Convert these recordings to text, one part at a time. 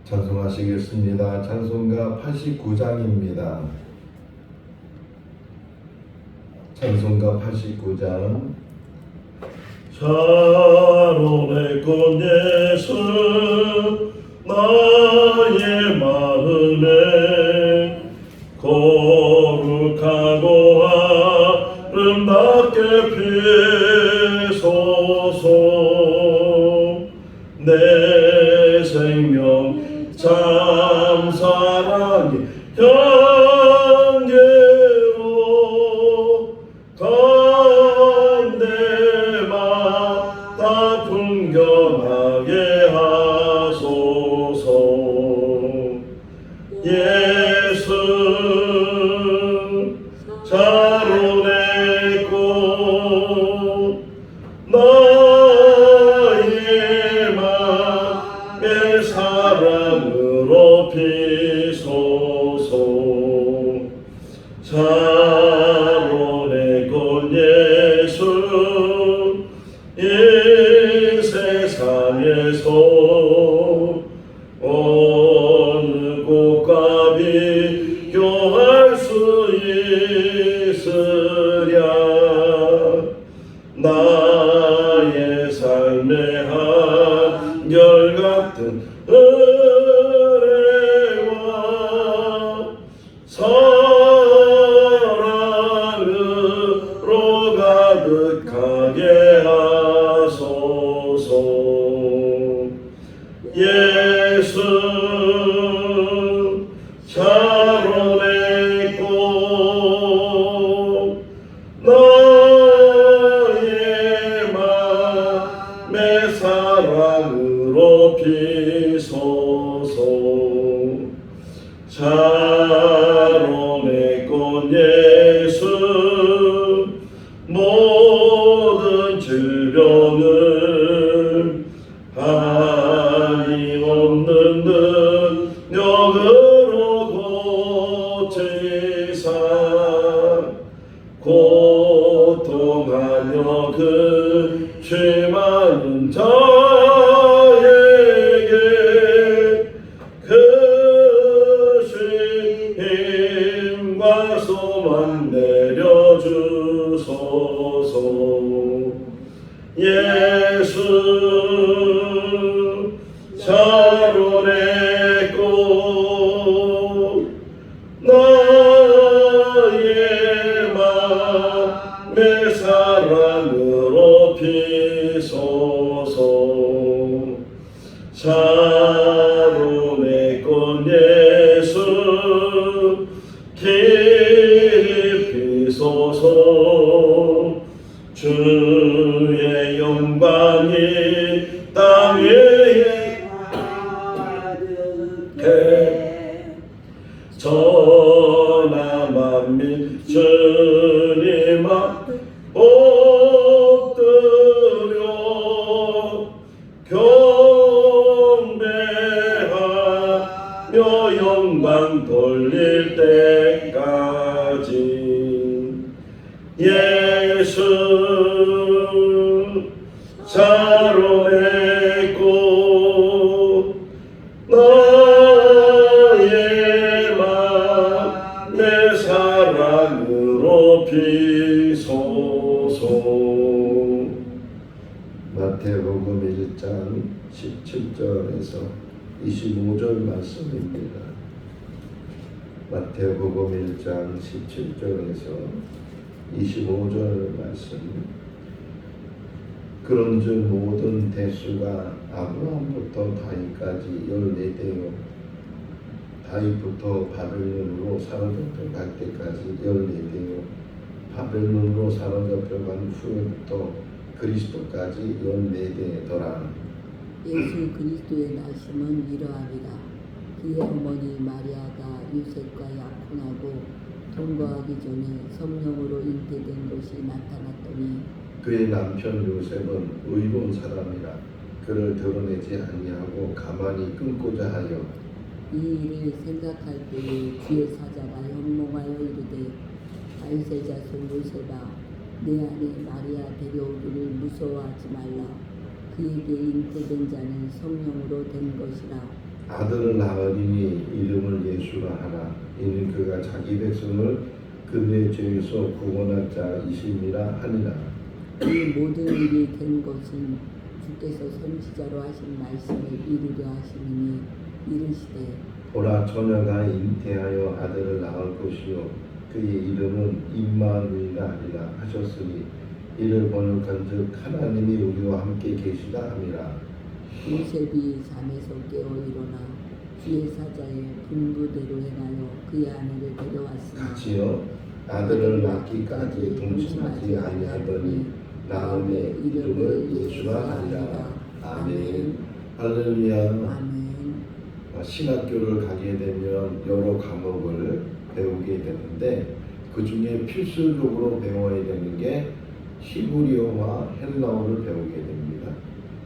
찬송하시겠습니다. 찬송가 89장입니다. 찬송가 89장. 샤론의 꽃 예수 나의 마음에 거룩하고 아름답게 피소서. 내 생명 참 사랑이 향기로 간대마다 풍겨나게 하소서. 예수 샤론의 꽃 나의 맘에 사랑으로 피소서. 샤론의 꽃 예수 이 세상에서 어느 꽃과 비교할 수 있으랴. 나의 삶의 한결같은 은혜와 사랑으로 가득하게 하소서. 예수 샤론의 꽃 나의 맘에 사랑으로 피소서. 샤론의 꽃 예수 모든 질병을 한이 없는 능력으로 고치사 고통하며 근심 많은 자에게 크신 힘과 소망 내려주소서. 예수 샤론의 꽃 나의 맘에 사랑으로 피소서. 샤론의 꽃 예수 깊이 솟소. 주의 영광이 땅 위에 가득해 전하 만민 주님 앞 엎드려 경배하며 영광 돌릴 때까지. 예수 샤론의 꽃 나의 맘에 사랑으로 피소서. 마태복음 1장 17절에서 25절 말씀입니다. 마태복음 1장 17절에서 25절 말씀. 그런즉 모든 대수가 아브라함부터 다윗까지 14대요 다윗부터 바벨론으로 사로잡혀 갈 때까지 14대요 바벨론으로 사로잡혀 간 후에부터 그리스도까지 14대더라. 예수 그리스도의 나심은 이러하리라. 그의 어머니 마리아가 요셉과 약혼하고 동거하기 전에 성령으로 잉태된 것이 나타났더니 그의 남편 요셉은 의로운 사람이라 그를 드러내지 아니하고 가만히 끊고자 하여 이 일을 생각할 때에 주의 사자가 현몽하여 이르되 다윗의 자손 요셉아 내 안에 마리아 데려오기를 무서워하지 말라. 그에게 잉태된 자는 성령으로 된 것이라. 아들을 낳으리니 이름을 예수라 하라. 이는 그가 자기 백성을 그들의 죄에서 구원할 자이심이라 하니라. 이 모든 일이 된 것은 주께서 선지자로 하신 말씀을 이루려 하심이니 이르시되 보라, 처녀가 잉태하여 아들을 낳을 것이요 그의 이름은 임마누엘이라 하리라 하셨으니 이를 번역한즉 하나님이 우리와 함께 계시다 함이라. 요셉이 잠에서 깨어 일어나 주의 사자의 분부대로 행하여 그의 아내를 데려왔으나 같이요. 아들을 낳기까지 동침하지 아니하더니 나음의 이름을 예수라 하리라. 아멘. 할렐루야. 아멘. 신학교를 가게 되면 여러 과목을 배우게 되는데 그 중에 필수적으로 배워야 되는 게 히브리어와 헬라어를 배우게 됩니다.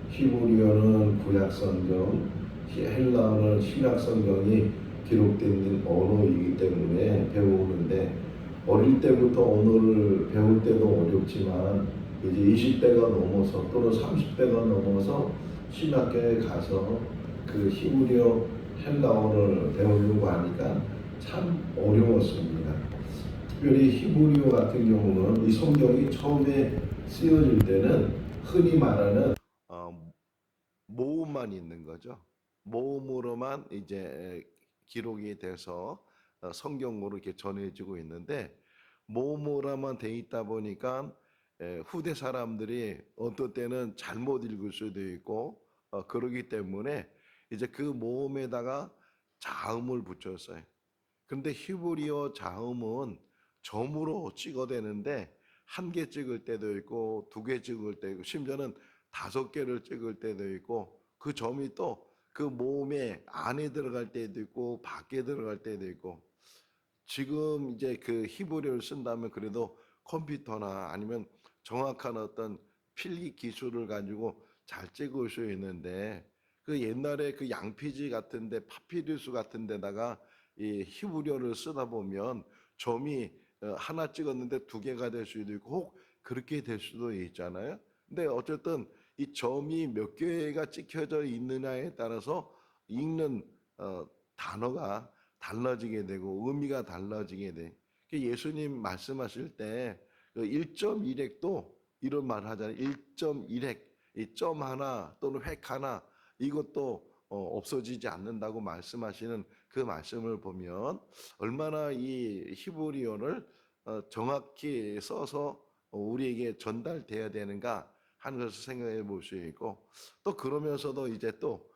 히브리어는 구약성경, 헬라어는 신약성경이 기록된 언어이기 때문에 배우는데 어릴 때부터 언어를 배울 때도 어렵지만 이제 20대가 넘어서 또는 30대가 넘어서 신학교에 가서 그 히브리어 헬라어를 배우려고 하니까 참 어려웠습니다. 특별히 히브리어 같은 경우는 이 성경이 처음에 쓰여질 때는 흔히 말하는 모음만 있는 거죠. 모음으로만 이제 기록이 돼서 성경으로 이렇게 전해지고 있는데 모음으로만 돼 있다 보니까 후대 사람들이 어떤 때는 잘못 읽을 수도 있고 그러기 때문에 이제 그 모음에다가 자음을 붙였어요. 근데 히브리어 자음은 점으로 찍어대는데 한 개 찍을 때도 있고 두 개 찍을 때도 있고 심지어는 5개를 찍을 때도 있고 그 점이 또 그 모음에 안에 들어갈 때도 있고 밖에 들어갈 때도 있고 지금 이제 그 히브리어를 쓴다면 그래도 컴퓨터나 아니면 정확한 어떤 필기 기술을 가지고 잘 찍을 수 있는데 그 옛날에 그 양피지 같은데 파피루스 같은 데다가 이 히브리어를 쓰다 보면 점이 하나 찍었는데 2개가 될 수도 있고 혹 그렇게 될 수도 있잖아요. 근데 어쨌든 이 점이 몇 개가 찍혀져 있느냐에 따라서 읽는 단어가 달라지게 되고 의미가 달라지게 돼. 예수님 말씀하실 때 1.1획도 이런 말 하잖아요. 1.1획, 이 점 하나 또는 획 하나 이것도 없어지지 않는다고 말씀하시는 그 말씀을 보면 얼마나 이 히브리어를 정확히 써서 우리에게 전달돼야 되는가 하는 것을 생각해 볼 수 있고 또 그러면서도 이제 또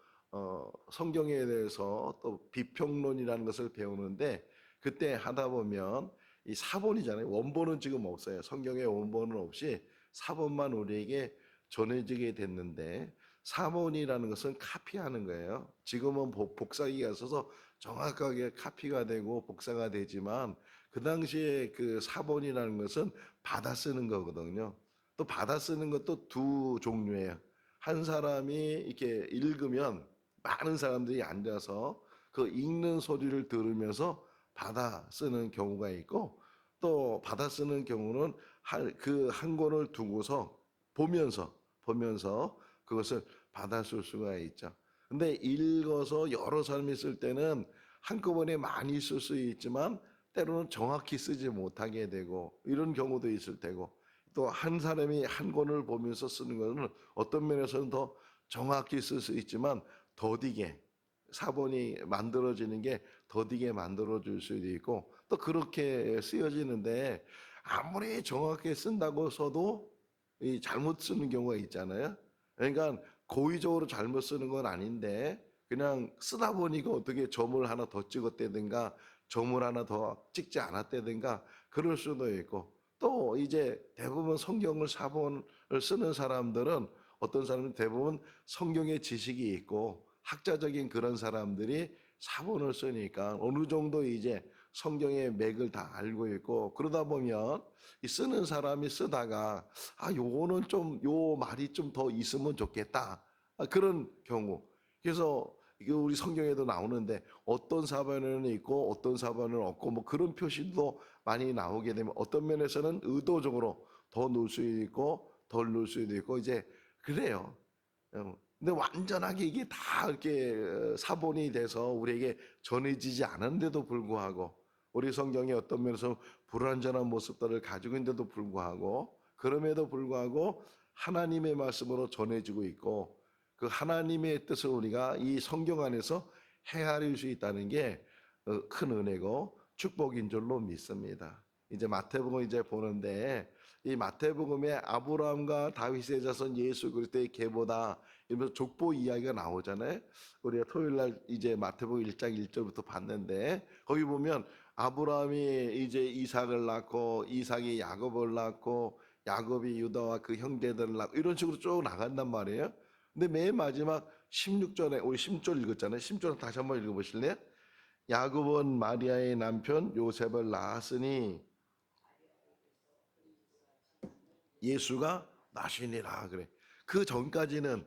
성경에 대해서 또 비평론이라는 것을 배우는데 그때 하다 보면 이 사본이잖아요. 원본은 지금 없어요. 성경의 원본은 없이 사본만 우리에게 전해지게 됐는데 사본이라는 것은 카피하는 거예요. 지금은 복사기가 있어서 정확하게 카피가 되고 복사가 되지만 그 당시에 그 사본이라는 것은 받아 쓰는 거거든요. 또 받아 쓰는 것도 두 종류예요. 한 사람이 이렇게 읽으면 많은 사람들이 앉아서 그 읽는 소리를 들으면서 받아 쓰는 경우가 있고 또 받아 쓰는 경우는 그 한 권을 두고서 보면서 그것을 받아 쓸 수가 있죠. 근데 읽어서 여러 사람이 쓸 때는 한꺼번에 많이 쓸 수 있지만 때로는 정확히 쓰지 못하게 되고 이런 경우도 있을 테고 또 한 사람이 한 권을 보면서 쓰는 것은 어떤 면에서는 더 정확히 쓸 수 있지만 더디게 사본이 만들어지는 게 더디게 만들어질 수도 있고 또 그렇게 쓰여지는데 아무리 정확히 쓴다고 써도 이 잘못 쓰는 경우가 있잖아요. 그러니까 고의적으로 잘못 쓰는 건 아닌데 그냥 쓰다 보니까 어떻게 점을 하나 더 찍었다든가 점을 하나 더 찍지 않았다든가 그럴 수도 있고 또 이제 대부분 성경을 사본을 쓰는 사람들은 어떤 사람은 대부분 성경의 지식이 있고 학자적인 그런 사람들이 사본을 쓰니까 어느 정도 이제 성경의 맥을 다 알고 있고 그러다 보면 이 쓰는 사람이 쓰다가 요거는 좀 요 말이 좀 더 있으면 좋겠다 그런 경우 그래서 이게 우리 성경에도 나오는데 어떤 사본은 있고 어떤 사본은 없고 뭐 그런 표시도 많이 나오게 되면 어떤 면에서는 의도적으로 더 넣을 수 있고 덜 넣을 수도 있고 이제 그래요. 근데 완전하게 이게 다 이렇게 사본이 돼서 우리에게 전해지지 않은데도 불구하고 우리 성경에 어떤 면에서 불완전한 모습들을 가지고 있는데도 불구하고 그럼에도 불구하고 하나님의 말씀으로 전해지고 있고 그 하나님의 뜻을 우리가 이 성경 안에서 헤아릴 수 있다는 게 큰 은혜고 축복인 줄로 믿습니다. 이제 마태복음 이제 보는데 이 마태복음에 아브라함과 다윗의 자손 예수 그리스도의 계보다 이러면서 족보 이야기가 나오잖아요. 우리가 토요일 날 이제 마태복음 1장 1절부터 봤는데 거기 보면 아브라함이 이제 이삭을 낳고 이삭이 야곱을 낳고 야곱이 유다와 그 형제들을 낳고 이런 식으로 쭉 나간단 말이에요. 근데 맨 마지막 16절에 우리 10절 읽었잖아요. 10절 다시 한번 읽어보실래요? 야곱은 마리아의 남편 요셉을 낳았으니 예수가 나시니라 그래. 그 전까지는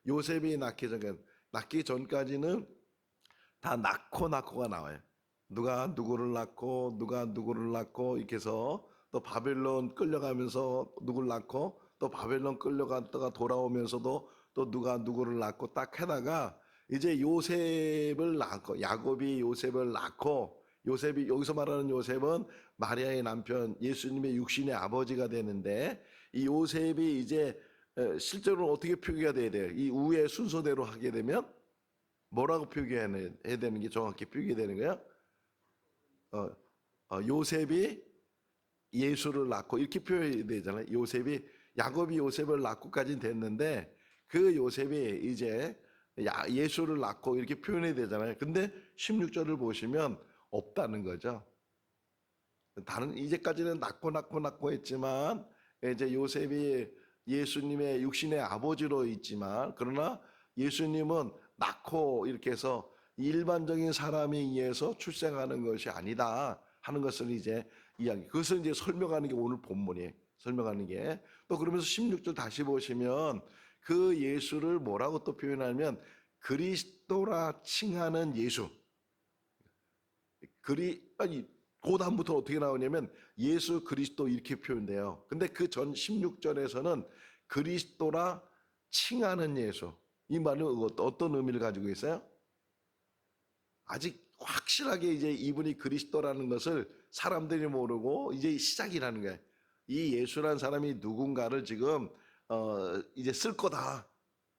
요셉이 낳기 전까지는 다 낳고가 나와요. 누가 누구를 낳고 누가 누구를 낳고 이렇게 해서 또 바벨론 끌려가면서 누구를 낳고 또 바벨론 끌려갔다가 돌아오면서도 또 누가 누구를 낳고 딱 해다가 이제 요셉을 낳고 야곱이 요셉을 낳고 요셉이 여기서 말하는 요셉은 마리아의 남편 예수님의 육신의 아버지가 되는데 이 요셉이 이제 실제로 어떻게 표기가 돼야 돼요? 이 우의 순서대로 하게 되면 뭐라고 표기해야 되는 게 정확히 표기되는 거예요? 요셉이 예수를 낳고 이렇게 표현이 되잖아요. 요셉이 야곱이 요셉을 낳고까지는 됐는데 그 요셉이 이제 예수를 낳고 이렇게 표현이 되잖아요. 근데 16절을 보시면 없다는 거죠. 다른 이제까지는 낳고 했지만 이제 요셉이 예수님의 육신의 아버지로 있지만 그러나 예수님은 낳고 이렇게 해서 일반적인 사람에 의해서 출생하는 것이 아니다 하는 것을 이제 이야기. 그것을 이제 설명하는 게 오늘 본문이에요. 설명하는 게. 또 그러면서 16절 다시 보시면 그 예수를 뭐라고 또 표현하면 그리스도라 칭하는 예수. 아니 그 다음부터 어떻게 나오냐면 예수 그리스도 이렇게 표현돼요. 근데 그 전 16절에서는 그리스도라 칭하는 예수. 이 말은 어떤 의미를 가지고 있어요? 아직 확실하게 이제 이분이 그리스도라는 것을 사람들이 모르고 이제 시작이라는 거예요. 이 예수라는 사람이 누군가를 지금 이제 쓸 거다.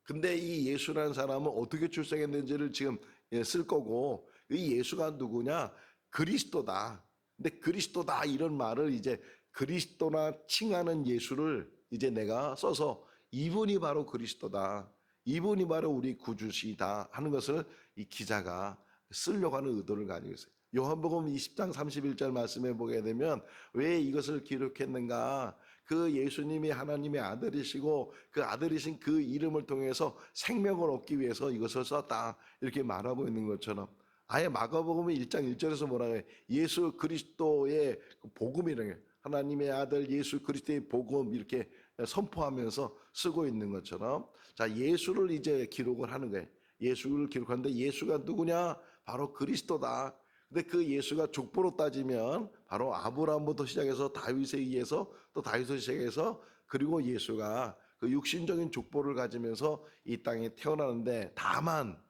근데 이 예수라는 사람은 어떻게 출생했는지를 지금 쓸 거고 이 예수가 누구냐? 그리스도다. 근데 그리스도다 이런 말을 이제 그리스도나 칭하는 예수를 이제 내가 써서 이분이 바로 그리스도다. 이분이 바로 우리 구주시다 하는 것을 이 기자가 쓰려고 하는 의도를 가지고 있어요. 요한복음 20장 31절 말씀에 보게 되면 왜 이것을 기록했는가? 그 예수님이 하나님의 아들이시고 그 아들이신 그 이름을 통해서 생명을 얻기 위해서 이것을 썼다. 이렇게 말하고 있는 것처럼 아예 마가복음 1장 1절에서 뭐라고 해요? 예수 그리스도의 복음이라는 게 하나님의 아들 예수 그리스도의 복음 이렇게 선포하면서 쓰고 있는 것처럼 자 예수를 이제 기록을 하는 거예요. 예수를 기록하는데 예수가 누구냐? 바로 그리스도다. 근데 그 예수가 족보로 따지면 바로 아브라함부터 시작해서 다윗에 의해서 또 다윗을 시작해서 그리고 예수가 그 육신적인 족보를 가지면서 이 땅에 태어나는데 다만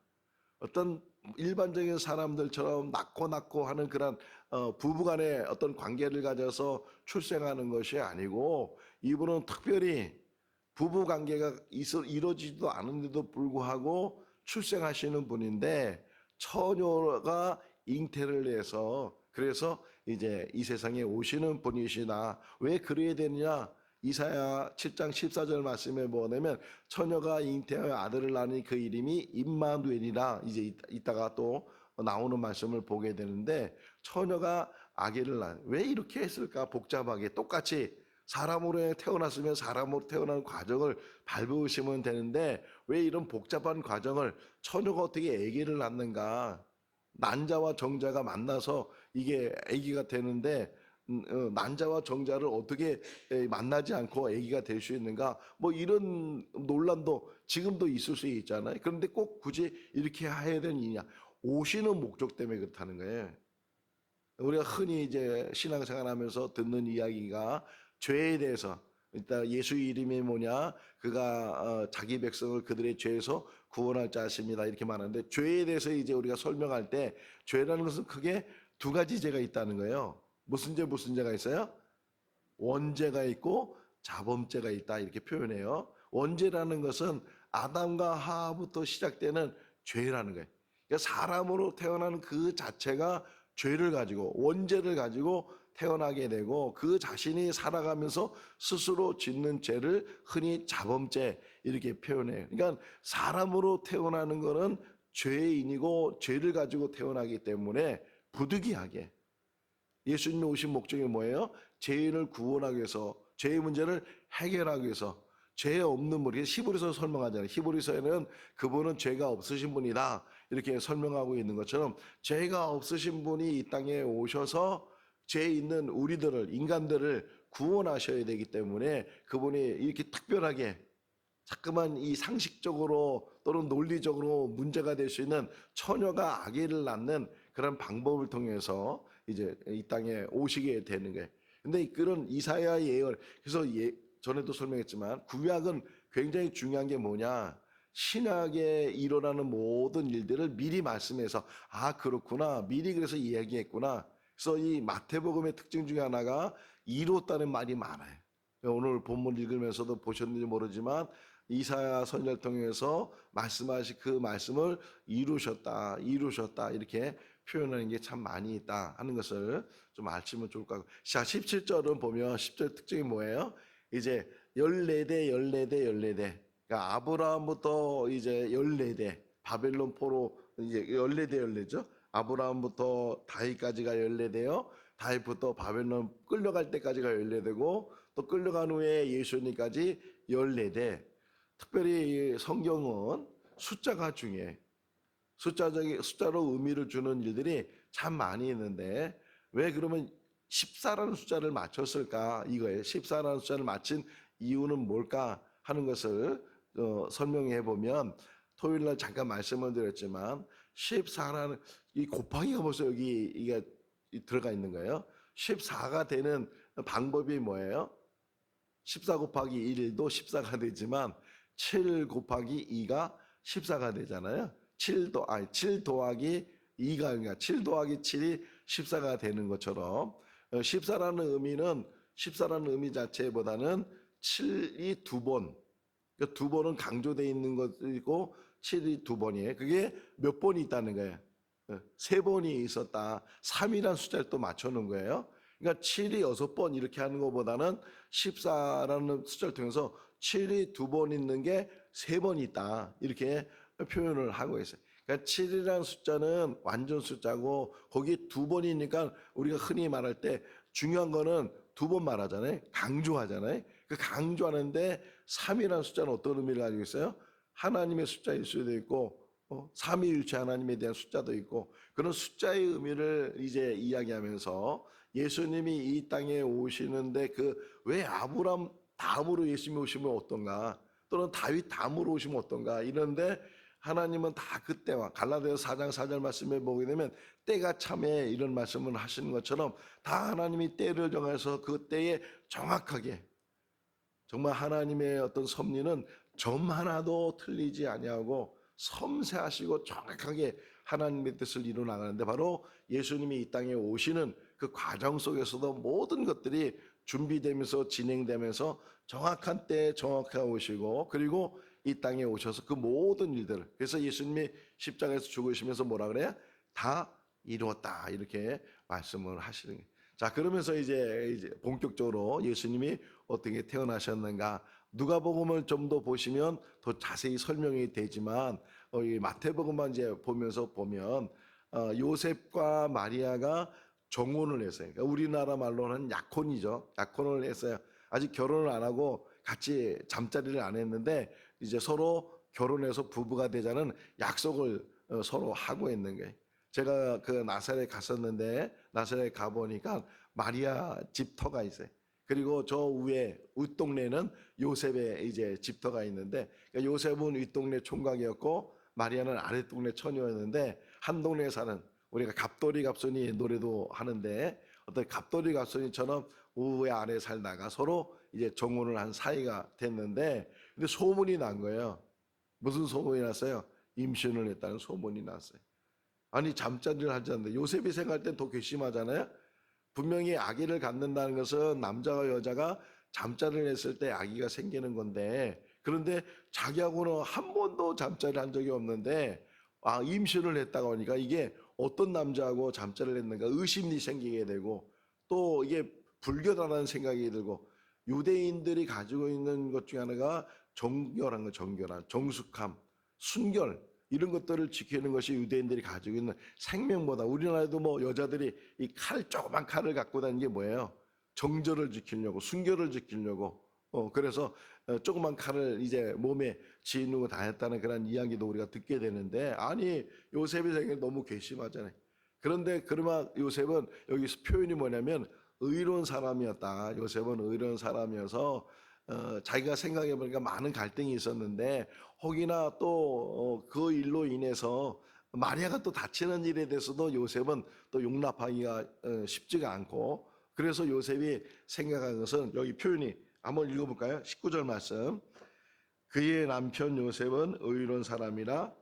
어떤 일반적인 사람들처럼 낳고 하는 그런 부부간의 어떤 관계를 가져서 출생하는 것이 아니고 이분은 특별히 부부 관계가 이루어지지도 않은데도 불구하고 출생하시는 분인데 처녀가 잉태를 해서 그래서 이제 이 세상에 오시는 분이시다. 왜 그래야 되느냐? 이사야 7장 14절 말씀에 뭐냐면 처녀가 잉태하여 아들을 낳으니 그 이름이 임마누엘이라 이제 이따가 또 나오는 말씀을 보게 되는데 처녀가 아기를 왜 이렇게 했을까? 복잡하게 똑같이 사람으로 태어났으면 사람으로 태어나는 과정을 밟으시면 되는데 왜 이런 복잡한 과정을 처녀가 어떻게 아기를 낳는가? 난자와 정자가 만나서 이게 아기가 되는데 난자와 정자를 어떻게 만나지 않고 아기가 될 수 있는가? 뭐 이런 논란도 지금도 있을 수 있잖아요. 그런데 꼭 굳이 이렇게 해야 되느냐? 오시는 목적 때문에 그렇다는 거예요. 우리가 흔히 이제 신앙생활하면서 듣는 이야기가 죄에 대해서 일단 예수 이름이 뭐냐? 그가 자기 백성을 그들의 죄에서 구원할 자십니다. 이렇게 말하는데 죄에 대해서 이제 우리가 설명할 때 죄라는 것은 크게 두 가지 죄가 있다는 거예요. 무슨 죄가 있어요? 원죄가 있고 자범죄가 있다 이렇게 표현해요. 원죄라는 것은 아담과 하와부터 시작되는 죄라는 거예요. 그러니까 사람으로 태어나는 그 자체가 죄를 가지고 원죄를 가지고 태어나게 되고 그 자신이 살아가면서 스스로 짓는 죄를 흔히 자범죄 이렇게 표현해요. 그러니까 사람으로 태어나는 것은 죄인이고 죄를 가지고 태어나기 때문에 부득이하게 예수님이 오신 목적이 뭐예요? 죄인을 구원하기 위해서 죄의 문제를 해결하기 위해서 죄 없는 분, 히브리서 설명하잖아요. 히브리서에는 그분은 죄가 없으신 분이다 이렇게 설명하고 있는 것처럼 죄가 없으신 분이 이 땅에 오셔서 죄 있는 우리들을 인간들을 구원하셔야 되기 때문에 그분이 이렇게 특별하게 자꾸만 이 상식적으로 또는 논리적으로 문제가 될 수 있는 처녀가 아기를 낳는 그런 방법을 통해서 이제 이 땅에 오시게 되는 거예요. 근데 그런 이사야 예언, 그래서 전에도 설명했지만 구약은 굉장히 중요한 게 뭐냐? 신약에 일어나는 모든 일들을 미리 말씀해서 아 그렇구나 미리 그래서 이야기했구나. 그래서 이 마태복음의 특징 중에 하나가 이뤘다는 말이 많아요. 오늘 본문 읽으면서도 보셨는지 모르지만 이사야 선지자를 통해서 말씀하신 그 말씀을 이루셨다 이렇게 표현하는 게 참 많이 있다 하는 것을 좀 아시면 좋을 것 같고. 자, 17절은 보면 10절 특징이 뭐예요? 이제 14대. 그러니까 아브라함부터 이제 14대, 바벨론 포로 이제 14죠. 아브라함부터 다윗까지가 14대요. 다윗부터 바벨론 끌려갈 때까지가 14대고 또 끌려간 후에 예수님까지 14대. 특별히 성경은 숫자가 중요해. 숫자로 의미를 주는 일들이 참 많이 있는데 왜 그러면 14라는 숫자를 맞췄을까 이거예요. 14라는 숫자를 맞힌 이유는 뭘까 하는 것을 설명해 보면 토요일 날 잠깐 말씀을 드렸지만 14라는 이 곱하기가 벌써 여기 이게 들어가 있는 거예요. 14가 되는 방법이 뭐예요? 14 곱하기 1도 14가 되지만 7 곱하기 2가 14가 되잖아요. 7 더하기 2가 그러니까 7 더하기 7이 14가 되는 것처럼 14라는 의미 자체보다는 7이 두 번, 그러니까 두 번은 강조되어 있는 것이고 7이 두 번이에요. 그게 몇 번이 있다는 거예요. 세 번이 있었다. 3이라는 숫자를 또 맞춰놓은 거예요. 그러니까 7이 6번 이렇게 하는 것보다는 14라는 숫자를 통해서 7이 두 번 있는 게 세 번 있다. 이렇게 표현을 하고 있어요. 그러니까 7이라는 숫자는 완전 숫자고 거기 두 번이니까 우리가 흔히 말할 때 중요한 거는 두 번 말하잖아요. 강조하잖아요. 그 강조하는데 3이라는 숫자는 어떤 의미를 가지고 있어요? 하나님의 숫자일 수도 있고 삼위일체 하나님에 대한 숫자도 있고 그런 숫자의 의미를 이제 이야기하면서 예수님이 이 땅에 오시는데 그 왜 아브람 다음으로 예수님이 오시면 어떤가 또는 다윗 다음으로 오시면 어떤가 이런데 하나님은 다 그때와 갈라디아서 4장 4절 말씀에 보게 되면 때가 참에 이런 말씀을 하시는 것처럼 다 하나님이 때를 정해서 그 때에 정확하게 정말 하나님의 어떤 섭리는 점 하나도 틀리지 아니하고 섬세하시고 정확하게 하나님의 뜻을 이루어 나가는데 바로 예수님이 이 땅에 오시는 그 과정 속에서도 모든 것들이 준비되면서 진행되면서 정확한 때에 정확하게 오시고 그리고 이 땅에 오셔서 그 모든 일들을 그래서 예수님이 십자가에서 죽으시면서 뭐라 그래요? 다 이루었다 이렇게 말씀을 하시는 거예요. 자 그러면서 이제 본격적으로 예수님이 어떻게 태어나셨는가 누가복음을 좀 더 보시면 더 자세히 설명이 되지만 이 마태복음만 이제 보면서 보면 요셉과 마리아가 정혼을 했어요. 그러니까 우리나라 말로는 약혼이죠. 약혼을 했어요. 아직 결혼을 안 하고 같이 잠자리를 안 했는데 이제 서로 결혼해서 부부가 되자는 약속을 서로 하고 있는 거예요. 제가 그 나사렛 갔었는데 나사렛 가 보니까 마리아 집터가 있어요. 그리고 저 위에 윗동네는 요셉의 이제 집터가 있는데 그러니까 요셉은 윗동네 총각이었고 마리아는 아랫동네 처녀였는데 한 동네에 사는 우리가 갑돌이 갑손이 노래도 하는데 어떤 갑돌이 갑손이처럼 우에 아래 살다가 서로 이제 정혼을 한 사이가 됐는데, 근데 소문이 난 거예요. 무슨 소문이 났어요? 임신을 했다는 소문이 났어요. 아니, 잠자리를 하지 않는데 요셉이 생각할 땐 더 괘씸하잖아요. 분명히 아기를 갖는다는 것은 남자와 여자가 잠자리를 했을 때 아기가 생기는 건데, 그런데 자기하고는 한 번도 잠자리를 한 적이 없는데 임신을 했다고 하니까 이게 어떤 남자하고 잠자리를 했는가 의심이 생기게 되고, 또 이게 불교다라는 생각이 들고, 유대인들이 가지고 있는 것 중에 하나가 정결한 거, 정결한 정숙함, 순결, 이런 것들을 지키는 것이 유대인들이 가지고 있는 생명보다, 우리나라에도 뭐 여자들이 이 조그만 칼을 갖고 다니는 게 뭐예요? 정절을 지키려고, 순결을 지키려고. 그래서 조그만 칼을 이제 몸에 지누고 다녔다는 그런 이야기도 우리가 듣게 되는데, 아니, 요셉이 생각이 너무 괘씸하잖아요. 그런데 그러면 요셉은 여기서 표현이 뭐냐면 의로운 사람이었다. 요셉은 의로운 사람이어서 자기가 생각해 보니까 많은 갈등이 있었는데, 혹이나 또 그 일로 인해서 마리아가 또 다치는 일에 대해서도 요셉은 또 용납하기가 쉽지가 않고, 그래서 요셉이 생각한 것은 여기 표현이 한번 읽어볼까요? 19절 말씀. 그의 남편 요셉은 의로운 사람이라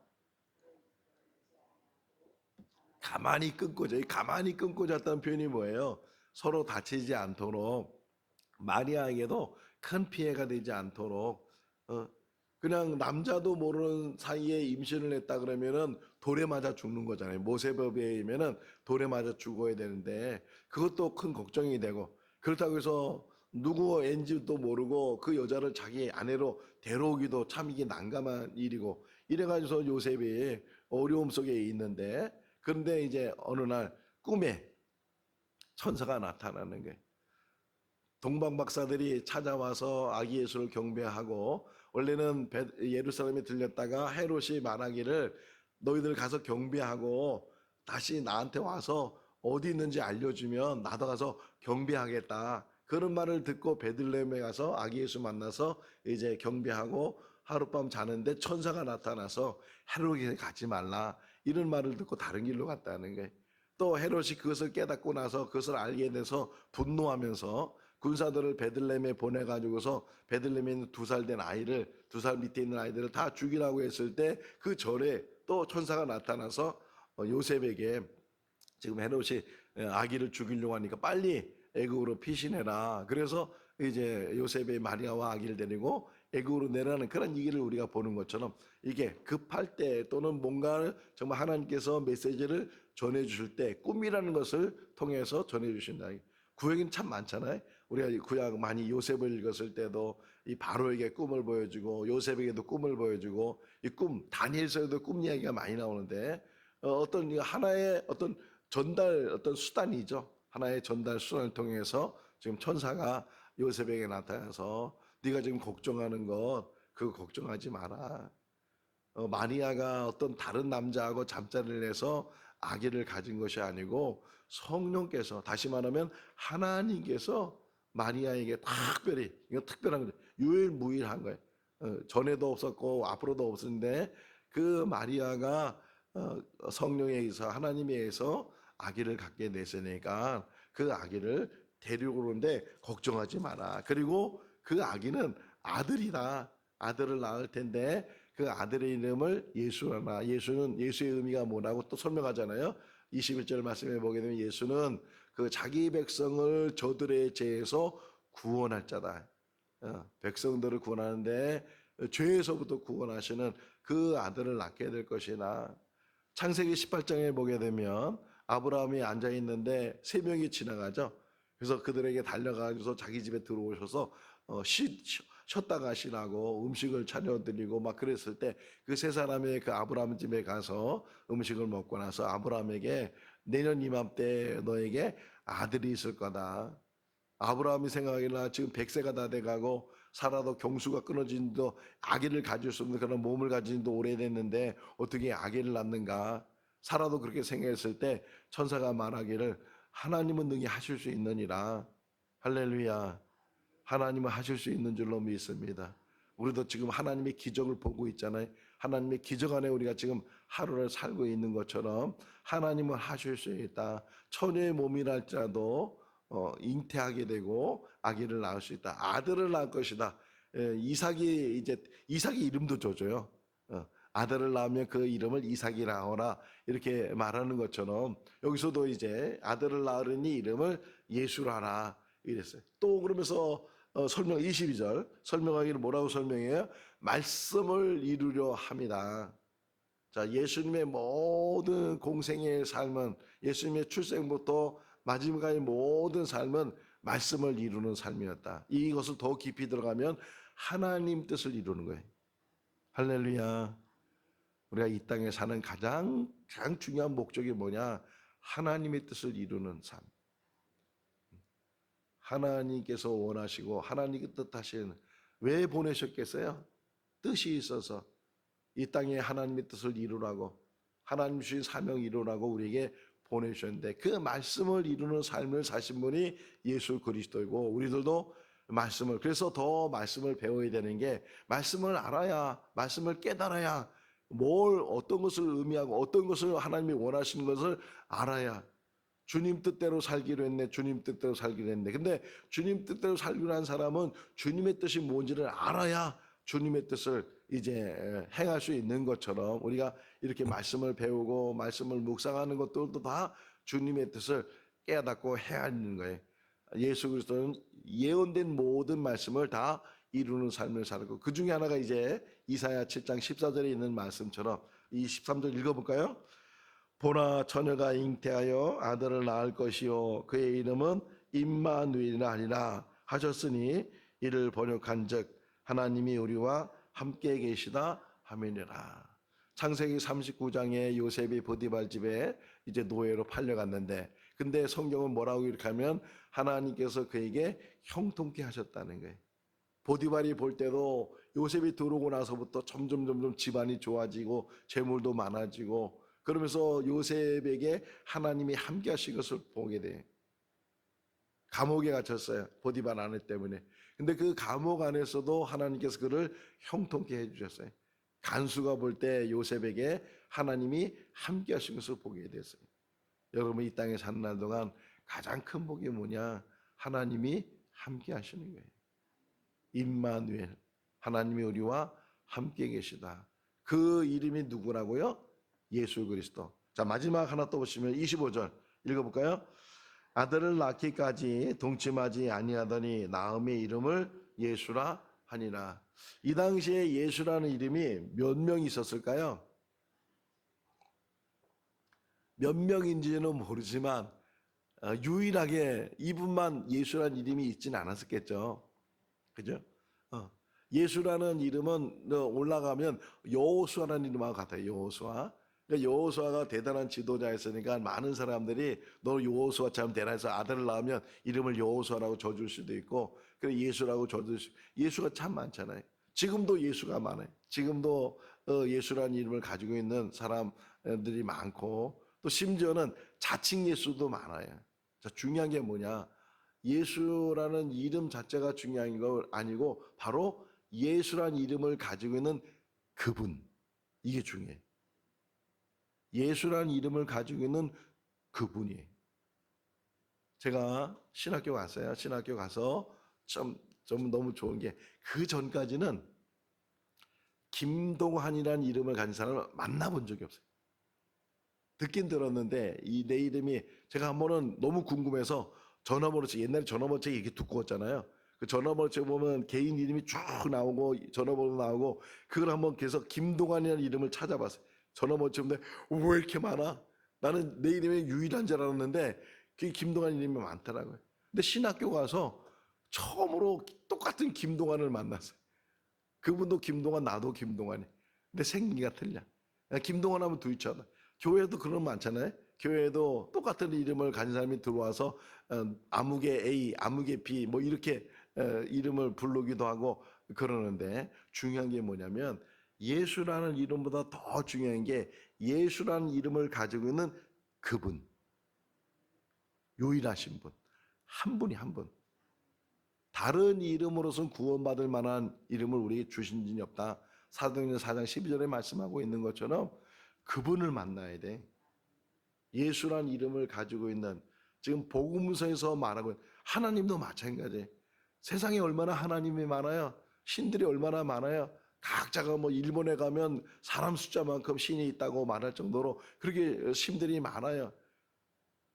가만히 끊고자. 이 가만히 끊고자 했다는 표현이 뭐예요? 서로 다치지 않도록, 마리아에게도 큰 피해가 되지 않도록, 그냥 남자도 모르는 사이에 임신을 했다 그러면은 돌에 맞아 죽는 거잖아요. 모세법에 의하면은 돌에 맞아 죽어야 되는데, 그것도 큰 걱정이 되고, 그렇다고 해서 누구 애인지도 모르고 그 여자를 자기 아내로 데려오기도 참 이게 난감한 일이고, 이래가지고 요셉이 어려움 속에 있는데, 그런데 이제 어느 날 꿈에 천사가 나타나는 거예요. 동방 박사들이 찾아와서 아기 예수를 경배하고, 원래는 예루살렘에 들렸다가 헤롯이 말하기를 너희들 가서 경배하고 다시 나한테 와서 어디 있는지 알려주면 나도 가서 경배하겠다. 그런 말을 듣고 베들레헴에 가서 아기 예수 만나서 이제 경배하고 하룻밤 자는데 천사가 나타나서 헤롯에게 가지 말라, 이런 말을 듣고 다른 길로 갔다는 거예요. 또 헤롯이 그것을 깨닫고 나서 그것을 알게 돼서 분노하면서 군사들을 베들레헴에 보내가지고서 베들레헴에 있는 2살 된 아이를, 2살 밑에 있는 아이들을 다 죽이라고 했을 때 그 절에 또 천사가 나타나서 요셉에게 지금 헤롯이 아기를 죽이려고 하니까 빨리 애굽으로 피신해라. 그래서 이제 요셉의 마리아와 아기를 데리고 애굽으로 내라는 그런 얘기를 우리가 보는 것처럼, 이게 급할 때 또는 뭔가를 정말 하나님께서 메시지를 전해 주실 때 꿈이라는 것을 통해서 전해 주신다. 구약에는 참 많잖아요. 우리가 구약 많이 요셉을 읽었을 때도 이 바로에게 꿈을 보여주고 요셉에게도 꿈을 보여주고, 이 꿈 다니엘서에도 꿈 이야기가 많이 나오는데, 어떤 하나의 어떤 전달, 어떤 수단이죠. 하나의 전달 수단을 통해서 지금 천사가 요셉에게 나타나서 네가 지금 걱정하는 것 그거 걱정하지 마라. 마리아가 어떤 다른 남자하고 잠자리를 해서 아기를 가진 것이 아니고 성령께서, 다시 말하면 하나님께서 마리아에게 특별히, 이거 특별한 거죠. 유일무이한 거예요. 전에도 없었고 앞으로도 없었는데 그 마리아가 성령에 의해서, 하나님에 의해서 아기를 갖게 됐으니까 그 아기를 데리고 오는데 걱정하지 마라. 그리고 그 아기는 아들이다. 아들을 낳을 텐데 그 아들의 이름을 예수라나. 예수는, 예수의 의미가 뭐라고 또 설명하잖아요. 21절 말씀에 보게 되면 예수는 그 자기 백성을 저들의 죄에서 구원할 자다. 백성들을 구원하는데 죄에서부터 구원하시는 그 아들을 낳게 될 것이나. 창세기 18장에 보게 되면 아브라함이 앉아 있는데 3명이 지나가죠. 그래서 그들에게 달려가서 자기 집에 들어오셔서 쉬었다 가시라고 음식을 차려드리고 막 그랬을 때, 그 3사람이 그 아브라함 집에 가서 음식을 먹고 나서 아브라함에게 내년 이맘때 너에게 아들이 있을 거다. 아브라함이 생각하기나 지금 100세가 다 돼가고 살아도 경수가 끊어진도 아기를 가질 수 없는 그런 몸을 가진 도 오래됐는데 어떻게 아기를 낳는가. 살아도 그렇게 생각했을 때 천사가 말하기를 하나님은 능히 하실 수 있느니라. 할렐루야. 하나님은 하실 수 있는 줄로 믿습니다. 우리도 지금 하나님의 기적을 보고 있잖아요. 하나님의 기적 안에 우리가 지금 하루를 살고 있는 것처럼 하나님은 하실 수 있다. 처녀의 몸이랄지라도 잉태하게 되고 아기를 낳을 수 있다. 아들을 낳을 것이다. 이삭이 이름도 줘줘요. 아들을 낳으면 그 이름을 이삭이라 하라 이렇게 말하는 것처럼 여기서도 이제 아들을 낳으니 이름을 예수라 하라 이랬어요. 또 그러면서 설명 22절 설명하기를 뭐라고 설명해요? 말씀을 이루려 합니다. 자, 예수님의 모든 공생의 삶은 예수님의 출생부터 마지막까지 모든 삶은 말씀을 이루는 삶이었다. 이것을 더 깊이 들어가면 하나님 뜻을 이루는 거예요. 할렐루야. 우리가 이 땅에 사는 가장 중요한 목적이 뭐냐? 하나님의 뜻을 이루는 삶. 하나님께서 원하시고 하나님의 뜻하신 왜 보내셨겠어요? 뜻이 있어서 이 땅에 하나님의 뜻을 이루라고 하나님 주신 사명 이루라고 우리에게 보내주셨는데 그 말씀을 이루는 삶을 사신 분이 예수 그리스도이고 우리들도 말씀을 그래서 더 말씀을 배워야 되는 게 말씀을 알아야 말씀을 깨달아야 뭘 어떤 것을 의미하고 어떤 것을 하나님이 원하시는 것을 알아야 주님 뜻대로 살기로 했네. 주님 뜻대로 살기로 했네. 근데 주님 뜻대로 살기로 한 사람은 주님의 뜻이 뭔지를 알아야 주님의 뜻을 이제 행할 수 있는 것처럼 우리가 이렇게 말씀을 배우고 말씀을 묵상하는 것들도 다 주님의 뜻을 깨닫고 해야 하는 거예요. 예수 그리스도는 예언된 모든 말씀을 다 이루는 삶을 살고 그 중에 하나가 이제 이사야 7장 14절에 있는 말씀처럼 이 13절 읽어볼까요? 보나 처녀가 잉태하여 아들을 낳을 것이요 그의 이름은 임마누엘이라 하리라 하셨으니 이를 번역한즉 하나님이 우리와 함께 계시다 하매니라. 창세기 39장에 요셉이 보디발 집에 이제 노예로 팔려갔는데 근데 성경은 뭐라고 이렇게 하면 하나님께서 그에게 형통케 하셨다는 거예요. 보디발이 볼 때도 요셉이 들어오고 나서부터 점점 집안이 좋아지고 재물도 많아지고 그러면서 요셉에게 하나님이 함께 하신 것을 보게 돼. 감옥에 갇혔어요. 보디발 아내 때문에. 근데 그 감옥 안에서도 하나님께서 그를 형통케 해주셨어요. 간수가 볼 때 요셉에게 하나님이 함께 하신 것을 보게 됐어요. 여러분 이 땅에 사는 날 동안 가장 큰 복이 뭐냐? 하나님이 함께 하시는 거예요. 임마누엘 하나님이 우리와 함께 계시다. 그 이름이 누구라고요? 예수 그리스도. 자 마지막 하나 또 보시면 25절 읽어볼까요? 아들을 낳기까지 동침하지 아니하더니 나음의 이름을 예수라 하니라. 이 당시에 예수라는 이름이 몇 명 있었을까요? 몇 명인지는 모르지만 유일하게 이분만 예수라는 이름이 있지는 않았었겠죠. 그죠? 예수라는 이름은 올라가면 여호수아라는 이름하고 같아요. 여호수아. 그러니까 여호수아가 대단한 지도자였으니까 많은 사람들이 너 여호수아처럼 대단해서 아들을 낳으면 이름을 여호수아라고 줘줄 수도 있고 그래 예수라고 줘줄 수 예수가 참 많잖아요. 지금도 예수가 많아요. 지금도 예수라는 이름을 가지고 있는 사람들이 많고 또 심지어는 자칭 예수도 많아요. 자, 중요한 게 뭐냐? 예수라는 이름 자체가 중요한 거 아니고 바로 예수라는 이름을 가지고 있는 그분 이게 중요해요. 예수라는 이름을 가지고 있는 그분이에요. 제가 신학교 갔어요. 신학교 가서 좀 너무 좋은 게 그 전까지는 김동환이라는 이름을 가진 사람을 만나본 적이 없어요. 듣긴 들었는데 내 이름이 제가 한 번은 너무 궁금해서 전화번호책 옛날에 전화번호책이 이렇게 두꺼웠잖아요. 그 전화번호책 보면 개인 이름이 쭉 나오고 전화번호 나오고 그걸 한번 계속 김동환이라는 이름을 찾아봤어요. 전화번호책인데 왜 이렇게 많아? 나는 내 이름이 유일한 줄 알았는데 그게 김동환 이름이 많더라고요. 근데 신학교 가서 처음으로 똑같은 김동환을 만났어요. 그분도 김동환 나도 김동환이. 근데 생기가 틀려. 김동환 하면 두이차다. 교회도 그런 거 많잖아요. 교회도 똑같은 이름을 가진 사람이 들어와서 아무개 A, 아무개 B 뭐 이렇게 이름을 부르기도 하고 그러는데 중요한 게 뭐냐면 예수라는 이름보다 더 중요한 게 예수라는 이름을 가지고 있는 그분. 유일하신 분. 한 분이 한 분. 다른 이름으로서는 구원받을 만한 이름을 우리에게 주신 적이 없다. 사도행전 4장 12절에 말씀하고 있는 것처럼 그분을 만나야 돼. 예수란 이름을 가지고 있는 지금 복음서에서 말하고 있는 하나님도 마찬가지. 세상에 얼마나 하나님이 많아요. 신들이 얼마나 많아요. 각자가 뭐 일본에 가면 사람 숫자만큼 신이 있다고 말할 정도로 그렇게 신들이 많아요.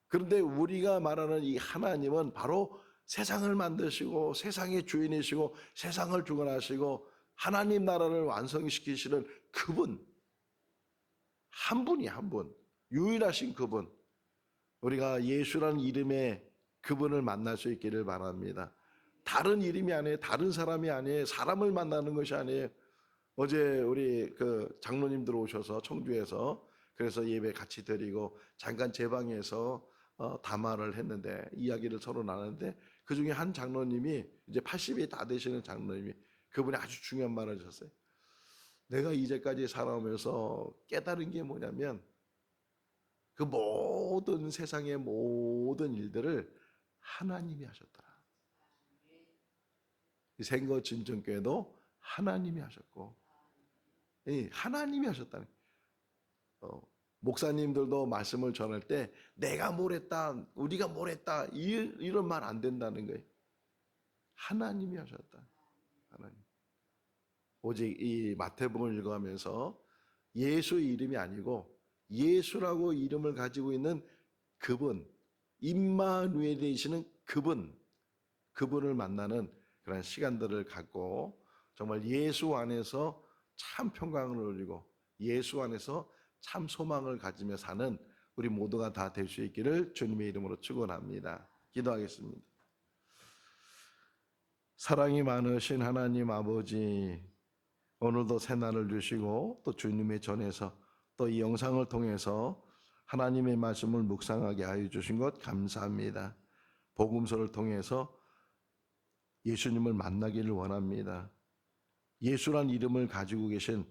그런데 우리가 말하는 이 하나님은 바로 세상을 만드시고 세상의 주인이시고 세상을 주관하시고 하나님 나라를 완성시키시는 그분, 한 분이 한 분, 유일하신 그분. 우리가 예수라는 이름의 그분을 만날 수 있기를 바랍니다. 다른 이름이 아니에요. 다른 사람이 아니에요. 사람을 만나는 것이 아니에요. 어제 우리 그 장로님들 오셔서 청주에서 그래서 예배 같이 드리고 잠깐 제 방에서 담화를 했는데 이야기를 서로 나눴는데 그 중에 한 장로님이 이제 80이 다 되시는 장로님이 그분이 아주 중요한 말을 하셨어요. 내가 이제까지 살아오면서 깨달은 게 뭐냐면 그 모든 세상의 모든 일들을 하나님이 하셨더라. 생거 진정교회도 하나님이 하셨고, 하나님이 하셨다는. 목사님들도 말씀을 전할 때 내가 뭘 했다, 우리가 뭘 했다 이런 말 안 된다는 거예요. 하나님이 하셨다. 하나님. 오직 이 마태복음을 읽어가면서 예수 이름이 아니고 예수라고 이름을 가지고 있는 그분, 임마누엘이시는 그분을 만나는 그런 시간들을 갖고 정말 예수 안에서 참 평강을 누리고 예수 안에서 참 소망을 가지며 사는 우리 모두가 다 될 수 있기를 주님의 이름으로 축원합니다. 기도하겠습니다. 사랑이 많으신 하나님 아버지, 오늘도 새날을 주시고 또 주님의 전에서 또 이 영상을 통해서 하나님의 말씀을 묵상하게 하여 주신 것 감사합니다. 복음서를 통해서 예수님을 만나기를 원합니다. 예수란 이름을 가지고 계신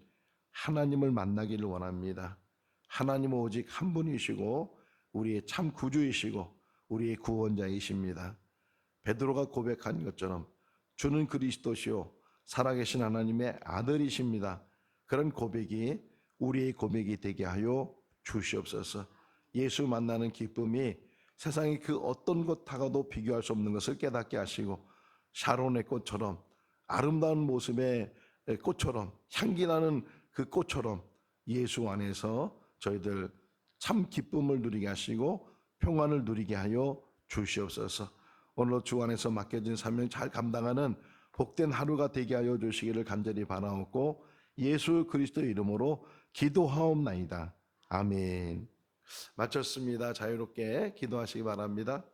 하나님을 만나기를 원합니다. 하나님은 오직 한 분이시고 우리의 참 구주이시고 우리의 구원자이십니다. 베드로가 고백한 것처럼 주는 그리스도시요 살아계신 하나님의 아들이십니다. 그런 고백이 우리의 고백이 되게 하여 주시옵소서. 예수 만나는 기쁨이 세상의 그 어떤 것하고도 비교할 수 없는 것을 깨닫게 하시고 샤론의 꽃처럼 아름다운 모습의 꽃처럼 향기 나는 그 꽃처럼 예수 안에서 저희들 참 기쁨을 누리게 하시고 평안을 누리게 하여 주시옵소서. 오늘 주 안에서 맡겨진 사명 잘 감당하는 복된 하루가 되게 하여 주시기를 간절히 바라옵고 예수 그리스도의 이름으로 기도하옵나이다. 아멘. 마쳤습니다. 자유롭게 기도하시기 바랍니다.